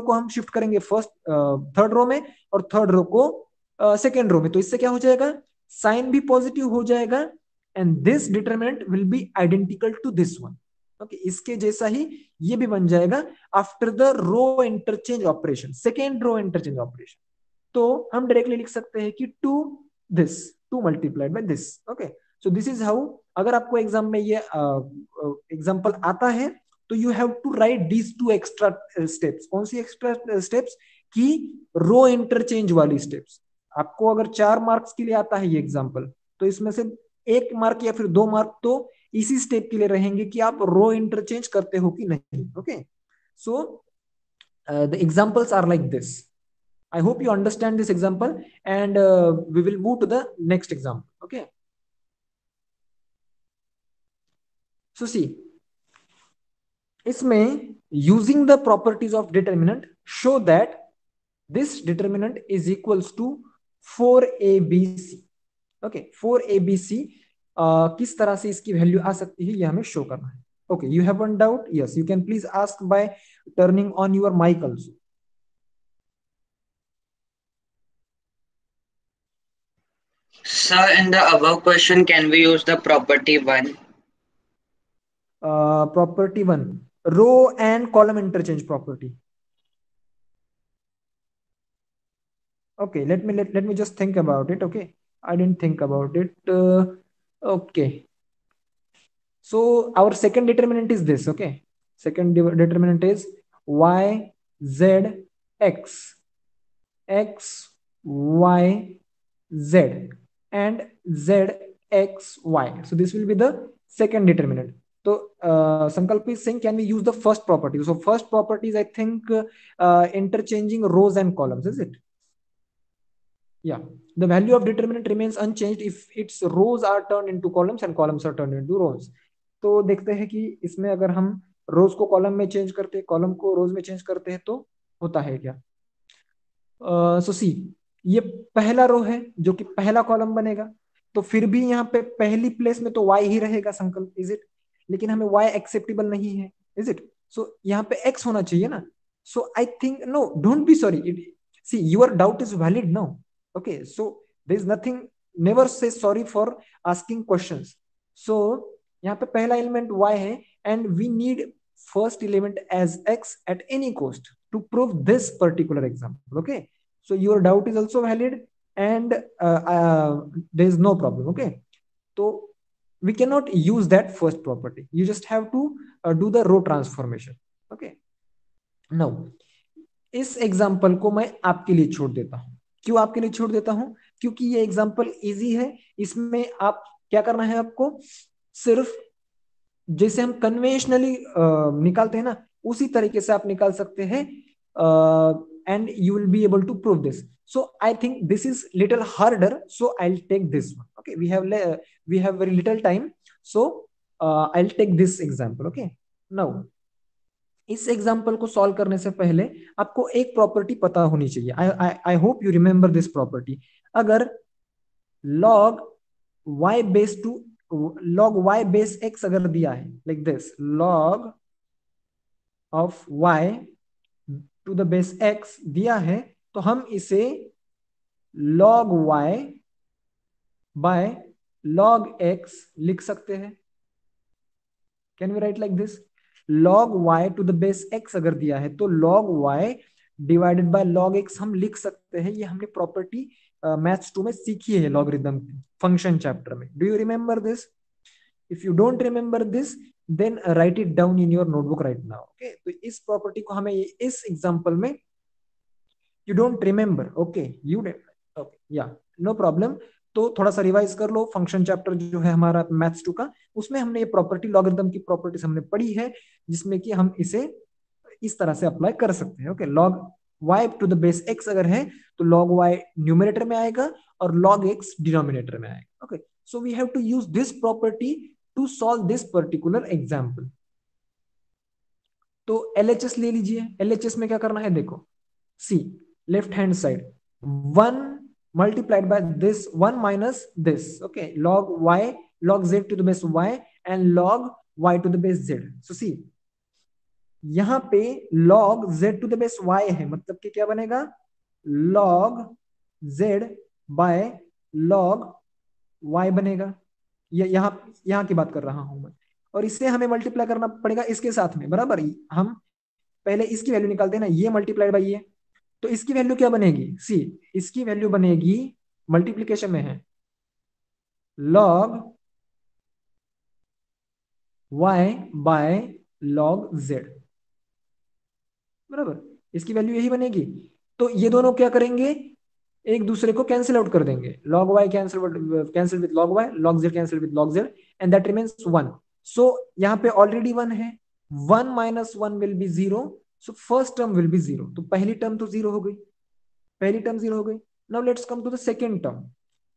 को हम शिफ्ट करेंगे फर्स्ट थर्ड रो में, और थर्ड रो को सेकेंड रो में. तो इससे क्या हो जाएगा, साइन भी पॉजिटिव हो जाएगा, and this determinant will be identical to this one. Okay, इसके जैसा ही ये भी बन जाएगा after the row interchange operation, second row interchange operation. तो हम डायरेक्टली लिख सकते हैं कि to this, to multiplied by this. Okay, so this is how. अगर आपको एग्जाम में ये एग्जाम्पल आता है तो you have to write these two extra steps. कौन सी एक्स्ट्रा स्टेप्स? की रो इंटरचेंज वाली स्टेप्स. आपको अगर 4 मार्क्स के लिए आता है ये एग्जाम्पल, तो इसमें से 1 मार्क या फिर 2 मार्क तो इसी स्टेप के लिए रहेंगे कि आप रो इंटरचेंज करते हो कि नहीं. Okay, so the examples are like this. I hope you understand this example, and we will move to the next example. Okay. So see, इसमें using the properties of determinant show that this determinant is equals to 4abc. Okay, 4abc किस तरह से इसकी वैल्यू आ सकती है ये हमें शो करना है. Okay, you have one doubt? Yes, you can please ask by turning on your mic also. Sir, in the above question, can we use the property 1? Property 1, row and column interchange property. Okay, let me just think about it. Okay, I didn't think about it. Okay, so our second determinant is this. Okay, second determinant is y z x, x y z, and z x y. So this will be the second determinant. So Sankalp is saying, can we use the first property? So first property is, I think, interchanging rows and columns, is it? Yeah, the value of determinant remains unchanged if its rows are turned into columns and columns are turned into rows. तो देखते हैं कि इसमें अगर हम रोज को कॉलम में चेंज करते हैं, कॉलम को रोज में चेंज करते हैं तो होता है क्या. सो सी, ये पहला रो है जो कि पहला कॉलम बनेगा, तो फिर भी यहाँ पे पहली प्लेस में तो y ही रहेगा संकल्प, इज इट. लेकिन हमें y एक्सेप्टेबल नहीं है, इज इट. सो यहाँ पे x होना चाहिए ना. So I think, no, don't be sorry. See, your doubt is valid now. Okay, so there is nothing, never say sorry for asking questions. So यहाँ पे पहला एलिमेंट y है, and we need first element as x at any cost to prove this particular example. Okay, so your doubt is also valid, and there is no problem. Okay, so we cannot use that first property. You just have to do the row transformation. Okay, now इस एग्जाम्पल को मैं आपके लिए छोड़ देता हूं. क्यों आपके लिए छोड़ देता हूं? क्योंकि ये एग्जाम्पल इजी है. इसमें आप क्या करना है, आपको सिर्फ जैसे हम कन्वेंशनली निकालते हैं ना, उसी तरीके से आप निकाल सकते हैं, and you will be able to prove this. So I think this is little harder, so I'll take this one. Okay, we have very little time, so I'll take this example. Okay, now इस एग्जाम्पल को सॉल्व करने से पहले आपको एक प्रॉपर्टी पता होनी चाहिए. I hope you remember this property. अगर log y base to log y base x अगर दिया है, like this, log of y to the base x दिया है, तो हम इसे log y by log x लिख सकते हैं. Can we write like this? log y to the base x अगर दिया है तो log y divided by log x हम लिख सकते हैं. ये हमने प्रॉपर्टी मैथ्स 2 में सीखी है, लॉगरिथम फंक्शन चैप्टर में. Do you remember this? If you don't remember this, then write it down in your notebook right now. Okay, तो इस प्रॉपर्टी को हमें इस एग्जांपल में, you don't remember, okay, you okay, या नो प्रॉब्लम. तो थोड़ा सा रिवाइज कर लो. फंक्शन चैप्टर जो है हमारा मैथ्स 2 का, उसमें हमने ये प्रॉपर्टी, लॉगरिथम की प्रॉपर्टीज हमने पढ़ी है, जिसमें कि हम इसे इस तरह से अप्लाई कर सकते हैं. Okay, log y to the base x अगर है तो log y न्यूमरेटर में आएगा और log x डिनोमिनेटर में आएगा. Okay, so we have to use this property to solve this particular example. तो LHS ले लीजिए। LHS में क्या करना है देखो, see left hand side 1 multiplied by this 1 minus this, okay, log y log z to the base y and log y to the base z. So see, यहां पे log z to the base y है, मतलब कि क्या बनेगा, log z by log y बनेगा। ये यहाँ की बात कर रहा हूं मैं, और इससे हमें मल्टीप्लाई करना पड़ेगा इसके साथ में, बराबर। हम पहले इसकी वैल्यू निकालते हैं ना, ये मल्टीप्लाइड बाई ये, तो इसकी वैल्यू क्या बनेगी, सी इसकी वैल्यू बनेगी, मल्टीप्लीकेशन में है, log y by log z, बराबर। इसकी वैल्यू यही बनेगी। तो ये दोनों क्या करेंगे, एक दूसरे को कैंसिल आउट कर देंगे, log y cancel with log y, log z cancel with log z, and that remains 1। सो यहाँ पे ऑलरेडी 1 है, 1 minus 1 will be 0, so first term will be 0, तो पहली टर्म तो 0 हो गई, पहली टर्म 0 हो गई। Now let's come to the second term.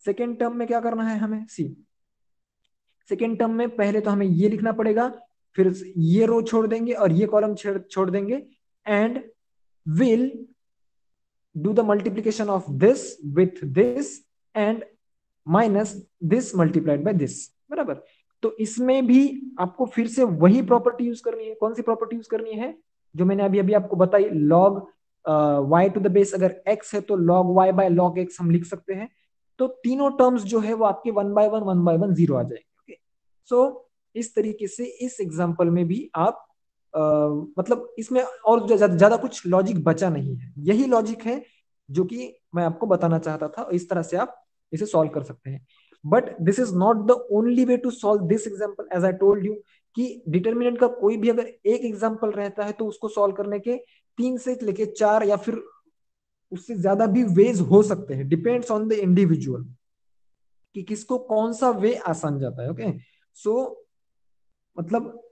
Second term में क्या करना है हमें, सी सेकेंड टर्म में पहले तो हमें ये लिखना पड़ेगा, फिर ये रो छोड़ देंगे और ये कॉलम छोड़ देंगे, and will do the multiplication of this with this and minus this multiplied by this, बराबर। तो इसमें भी आपको फिर से वही प्रॉपर्टी यूज करनी है। कौन सी प्रॉपर्टी यूज करनी है, जो मैंने अभी अभी आपको बताई, log y to the base अगर x है तो log y by log x हम लिख सकते हैं। तो तीनों टर्म्स जो है वो आपके 1 by 1 0 आ जाएंगे। ओके, सो इस तरीके से इस एग्जांपल में भी आप मतलब इसमें और ज्यादा कुछ लॉजिक बचा नहीं है, यही लॉजिक है जो कि मैं आपको बताना चाहता था। इस तरह से आप इसे सॉल्व कर सकते हैं, but this is not the only way to solve this example. As I told you कि डिटर्मिनेंट का कोई भी अगर एक एग्जांपल रहता है तो उसको सॉल्व करने के 3 से लेके 4 या फिर उससे ज्यादा भी वेज हो सकते हैं, डिपेंड्स ऑन द इंडिविजुअल कि किसको कौन सा वे आसान जाता है। ओके, सो मतलब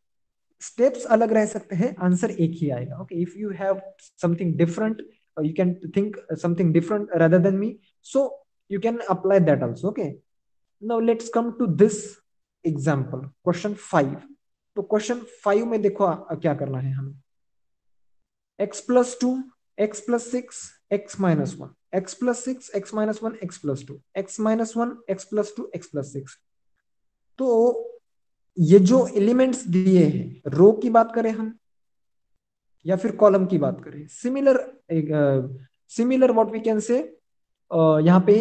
स्टेप्स अलग रह सकते हैं, आंसर एक ही आएगा। Okay, if you have something different, you can think something different rather than me, so you can apply that also। Okay, now let's come to this example, question 5। तो क्वेश्चन 5 में देखो क्या करना है हमें, x plus 2 x plus 6 x minus 1 x plus 6 x minus 1 x plus 2 x minus 1 x plus 2 x plus 6। तो ये जो एलिमेंट्स दिए हैं, रो की बात करें हम या फिर कॉलम की बात करें, सिमिलर व्हाट वी कैन से, यहाँ पे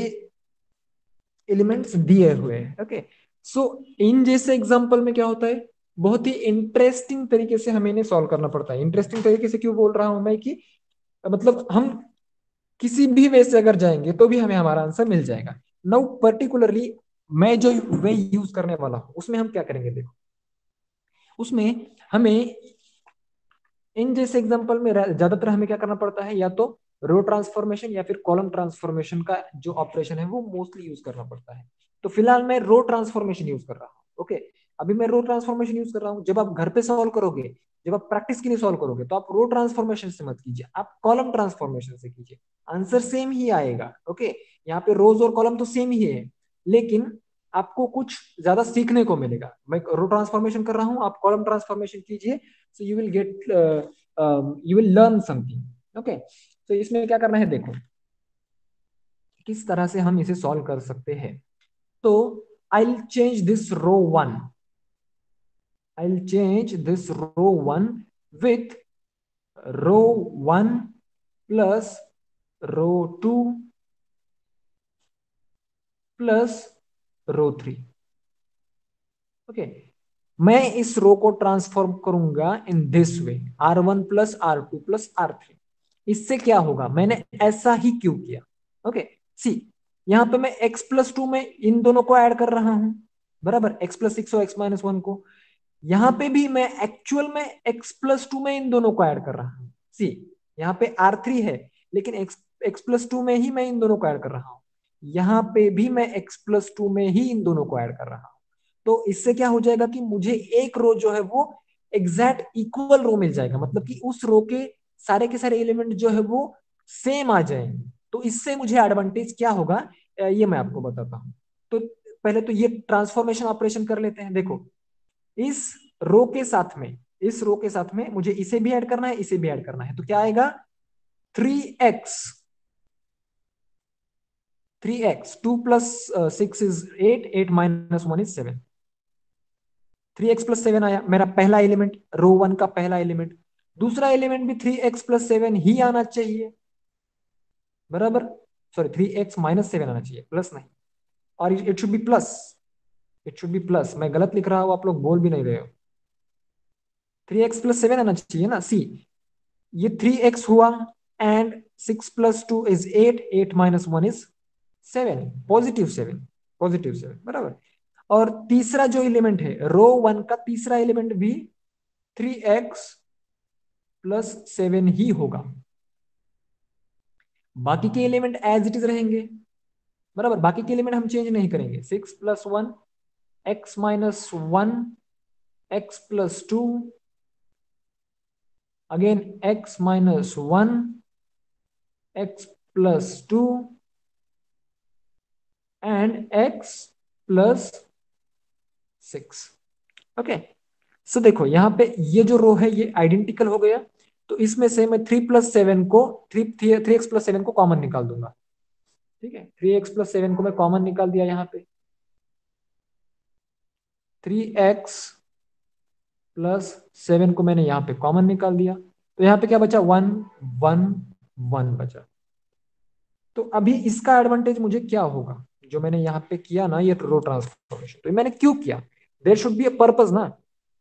एलिमेंट्स दिए हुए हैं। ओके, सो इन जैसे एग्जांपल में क्या होता है, बहुत ही इंटरेस्टिंग तरीके से हमें इन्हें सॉल्व करना पड़ता है। इंटरेस्टिंग तरीके से क्यों बोल रहा हूं मैं, कि मतलब हम किसी भी वे से अगर जाएंगे तो भी हमें हमारा आंसर मिल जाएगा। नाउ पर्टिकुलरली मैं जो वे यूज करने वाला हूं उसमें हम क्या करेंगे, देखो उसमें हमें इन जैसे एग्जांपल में ज्यादातर हमें क्या करना पड़ता है, या तो रो ट्रांसफॉर्मेशन या फिर कॉलम ट्रांसफॉर्मेशन का जो ऑपरेशन है वो मोस्टली यूज करना पड़ता है। तो फिलहाल मैं रो ट्रांसफॉर्मेशन यूज कर रहा हूँ। ओके, अभी मैं रो ट्रांसफॉर्मेशन यूज कर रहा हूँ। जब आप घर पे सॉल्व करोगे, जब आप प्रैक्टिस के लिए सॉल्व करोगे, तो आप रो ट्रांसफॉर्मेशन से मत कीजिए, आप कॉलम ट्रांसफॉर्मेशन से कीजिए, आंसर सेम ही आएगा। ओके, यहाँ पे रोज और कॉलम तो सेम ही है, लेकिन आपको कुछ ज्यादा सीखने को मिलेगा। मैं रो ट्रांसफॉर्मेशन कर रहा हूँ, आप कॉलम ट्रांसफॉर्मेशन कीजिए, so you will get you will learn something. Okay, तो इसमें क्या करना है, देखो किस तरह से हम इसे सॉल्व कर सकते हैं। तो I will change this row 1, I will change this row 1 with row 1 plus row 2 plus row 3। Okay, मैं इस रो को ट्रांसफॉर्म करूंगा in this way, R1 plus R2 plus R3। इससे क्या होगा, मैंने ऐसा ही क्यों किया, ओके सी यहां पे मैं x प्लस 2 में इन दोनों को ऐड कर रहा हूं, बराबर, x प्लस 6 और x माइनस 1 को। यहां पे भी मैं एक्चुअल में x प्लस 2 में इन दोनों को ऐड कर रहा हूं। सी यहाँ पे R3 है, लेकिन x प्लस 2 में ही मैं इन दोनों को ऐड कर रहा हूं। यहाँ पे भी मैं x प्लस 2 में ही इन दोनों को ऐड कर रहा हूं। तो इससे क्या हो जाएगा कि मुझे एक रो जो है वो एग्जैक्ट इक्वल रो मिल जाएगा, मतलब कि उस रो के सारे एलिमेंट जो है वो सेम आ जाएंगे। तो इससे मुझे एडवांटेज क्या होगा, ये मैं आपको बताता हूं। तो पहले तो ये ट्रांसफॉर्मेशन ऑपरेशन कर लेते हैं। देखो इस रो के साथ में इस रो के साथ में मुझे इसे भी ऐड करना है, इसे भी ऐड करना है, तो क्या आएगा 3x 3x 2 plus 6 is 8, 8 minus 1 is 7, 3x+7 आया मेरा पहला एलिमेंट, रो 1 का पहला एलिमेंट। दूसरा एलिमेंट भी 3x+7 ही आना चाहिए, बराबर, सॉरी 3x-7 आना चाहिए, प्लस नहीं, और it should be plus, it should be plus, मैं गलत लिख रहा हूं, आप लोग बोल भी नहीं रहे हो। 3x+7 आना चाहिए ना, सी ये 3x हुआ, एंड 6+2 इज 8, 8 minus 1 इज 7, +7, +7, बराबर। और तीसरा जो एलिमेंट है रो 1 का तीसरा एलिमेंट भी 3x+7 ही होगा, बाकी के एलिमेंट एज इट इज रहेंगे, बराबर, बाकी के एलिमेंट हम चेंज नहीं करेंगे। 6+1 x-1 x+2 again x-1 x+2 and x+6। Okay, सो देखो यहाँ पे ये जो रो है ये आइडेंटिकल हो गया, तो इसमें से मैं 3+7 को 3x+7 को कॉमन निकाल दूंगा, ठीक है, 3x+7 को मैं कॉमन निकाल दिया, यहाँ पे 3x+7 को मैंने यहाँ पे कॉमन निकाल दिया, तो यहाँ पे क्या बचा 1 1 1 बचा। तो अभी इसका एडवांटेज मुझे क्या होगा, जो मैंने यहाँ पे किया ना ये रो ट्रांसफॉर्मेशन, तो मैंने क्यों किया, there should be a purpose ना।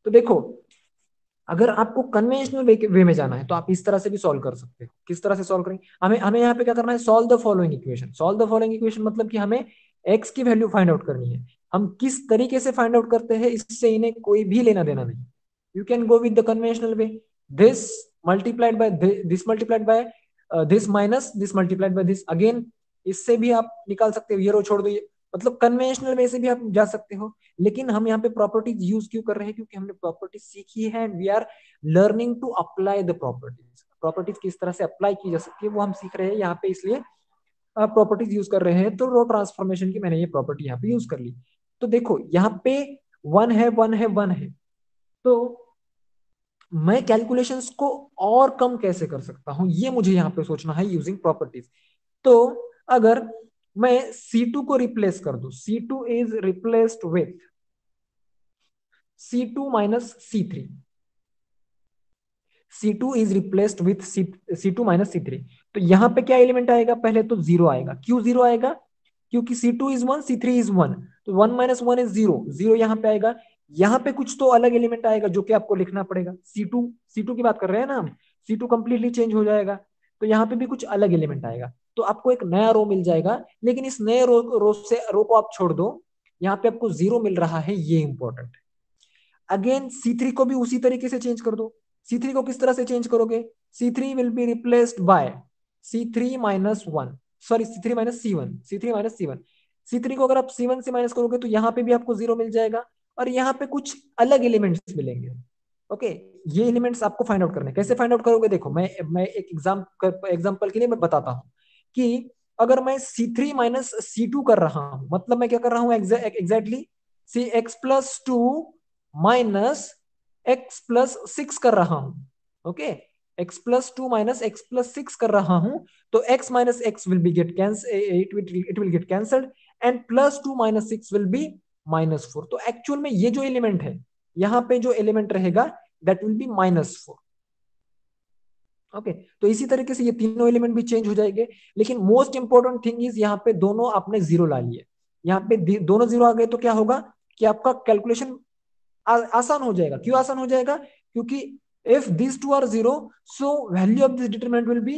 तो देखो अगर आपको कन्वेंशनल वे में जाना है तो आप इस तरह से भी सॉल्व कर सकते हो। किस तरह से सॉल्व करेंगे, हमें हमें यहाँ पे क्या करना है, solve the following equation. Solve the following equation मतलब कि हमें एक्स की वैल्यू फाइंड आउट करनी है। हम किस तरीके से फाइंड आउट करते हैं इससे इन्हें कोई भी लेना देना नहीं। You can go with the conventional way, this multiplied by this multiplied by this minus this multiplied by this, again इससे भी आप निकाल सकते हो, ये रो छोड़ दो ये, मतलब कन्वेंशनल वे से भी आप जा सकते हो। लेकिन हम यहाँ पे प्रॉपर्टीज यूज क्यों कर रहे हैं, क्योंकि हमने प्रॉपर्टीज सीखी है and we are learning to apply the properties. Properties किस तरह से अप्लाई की जा सकती है वो हम सीख रहे हैं यहाँ पे, इसलिए प्रॉपर्टीज यूज कर रहे हैं। तो रो ट्रांसफॉर्मेशन की मैंने ये प्रॉपर्टी यहाँ पे यूज कर ली। तो देखो यहाँ पे 1 है 1 है 1 है, तो मैं कैलकुलेशंस को और कम कैसे कर सकता हूं ये मुझे यहाँ पे सोचना है यूजिंग प्रॉपर्टीज। तो अगर मैं C2 को रिप्लेस कर दूं, C2 is replaced with C2 minus C3, C2 is replaced with C2 minus C3, तो यहाँ पे क्या एलिमेंट आएगा, पहले तो जीरो आएगा। क्यों जीरो आएगा, क्योंकि C2 इज 1 C3 इज 1, तो 1 माइनस 1 इज 0, 0 यहाँ पे आएगा। यहाँ पे कुछ तो अलग एलिमेंट आएगा जो कि आपको लिखना पड़ेगा। C2 की बात कर रहे हैं ना हम, C2 कंप्लीटली चेंज हो जाएगा, तो यहाँ पे भी कुछ अलग एलिमेंट आएगा, तो आपको एक नया रो मिल जाएगा। लेकिन इस नए रो को आप छोड़ दो, यहाँ पे आपको जीरो मिल रहा है, ये इंपॉर्टेंट है। अगेन C3 को भी उसी तरीके से चेंज कर दो। C3 को किस तरह से चेंज करोगे, C3 will be replaced by C3-1, sorry C3-C1, C3 को अगर आप C1 से माइनस करोगे तो यहाँ पे भी आपको जीरो मिल जाएगा, और यहाँ पे कुछ अलग एलिमेंट्स मिलेंगे। ओके, ये एलिमेंट्स आपको फाइंड आउट करने, कैसे फाइंड आउट करोगे, देखो मैं एक एग्जाम्पल के लिए मैं बताता हूँ कि अगर मैं C3-C2 कर रहा हूँ, मतलब मैं क्या कर रहा हूँ एग्जैक्टली CX+2 माइनस X+6 कर रहा हूं। ओके, X+2 माइनस X+6 कर रहा हूं, तो X minus X will be get it will get cancelled, and +2 minus 6 will be -4। तो एक्चुअल में ये जो एलिमेंट है, यहां पे जो एलिमेंट रहेगा दैट विल बी -4। ओके, तो इसी तरीके से ये तीनों एलिमेंट भी चेंज हो जाएंगे। लेकिन मोस्ट इंपॉर्टेंट थिंग इज यहाँ पे दोनों आपने जीरो ला लिए, यहाँ पे दोनों जीरो आ गए तो क्या होगा कि आपका कैलकुलेशन आसान हो जाएगा। क्यों आसान हो जाएगा, क्योंकि if this two are zero, so value of this determinant will be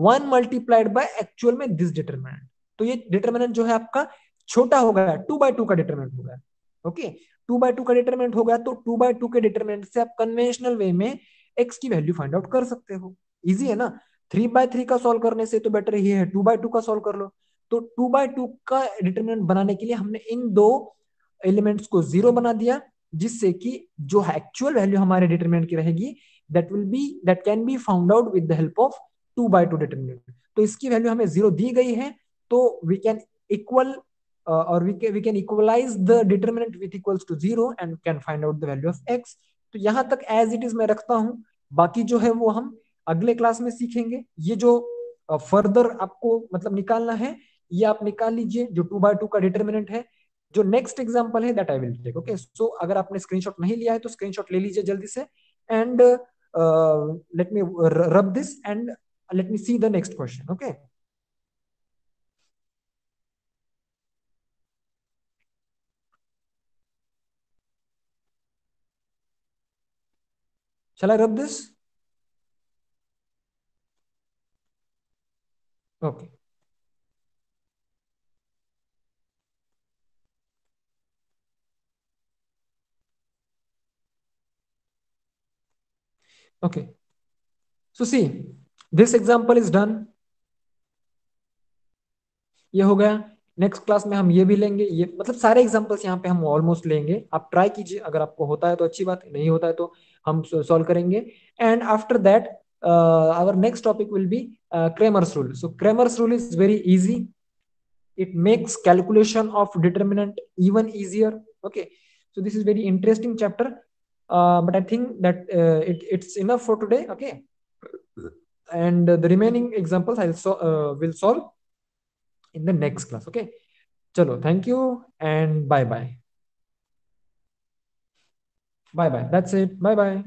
1 multiplied by actual में दिस डिटरमिनेंट। तो ये डिटरमिनेंट जो है आपका छोटा हो गया, 2/2 का डिटरमिनेंट हो गया। ओके, 2/2 का डिटरमिनेंट हो गया, तो 2/2 के डिटरमिनेंट से आप कन्वेंशनल वे में एक्स की वैल्यू फाइंड आउट कर सकते हो। इजी है ना, 3/3 का सॉल्व करने से तो बेटर ये है 2/2 का सॉल्व कर लो। तो 2/2 का डिटरमिनेंट बनाने के लिए हमने इन दो एलिमेंट्स को जीरो बना दिया, जिससे कि जो एक्चुअल वैल्यू हमारे डिटरमिनेंट की रहेगी that can be found out with the help of 2/2 determinant. तो इसकी वैल्यू हमें जीरो दी गई है, तो we can equal or we can equalize the determinant with equals to 0 and can find out the value of x। तो यहाँ तक एज इट इज मैं रखता हूँ, बाकी जो है वो हम अगले क्लास में सीखेंगे। ये जो फर्दर आपको मतलब निकालना है, ये आप निकाल लीजिए, जो 2 by 2 का डिटर्मिनेंट है। जो नेक्स्ट एग्जांपल है that I will take. Okay, so अगर आपने स्क्रीनशॉट नहीं लिया है तो स्क्रीनशॉट ले लीजिए जल्दी से, and let me rub this and let me see the next question. Okay, shall I rub this? Okay. Okay, so see, this example is done. ये हो गया। नेक्स्ट क्लास में हम ये भी लेंगे, ये मतलब सारे एग्जांपल्स यहाँ पे हम ऑलमोस्ट लेंगे। आप ट्राई कीजिए, अगर आपको होता है तो अच्छी बात है, नहीं होता है तो हम सॉल्व करेंगे। And after that our next topic will be Cramer's rule. So Cramer's rule is very easy. It makes calculation of determinant even easier. Okay, so this is very interesting chapter, but I think that it's enough for today. Okay, and the remaining examples will solve in the next class. Okay, chalo, thank you and bye bye. Bye bye, that's it, bye bye.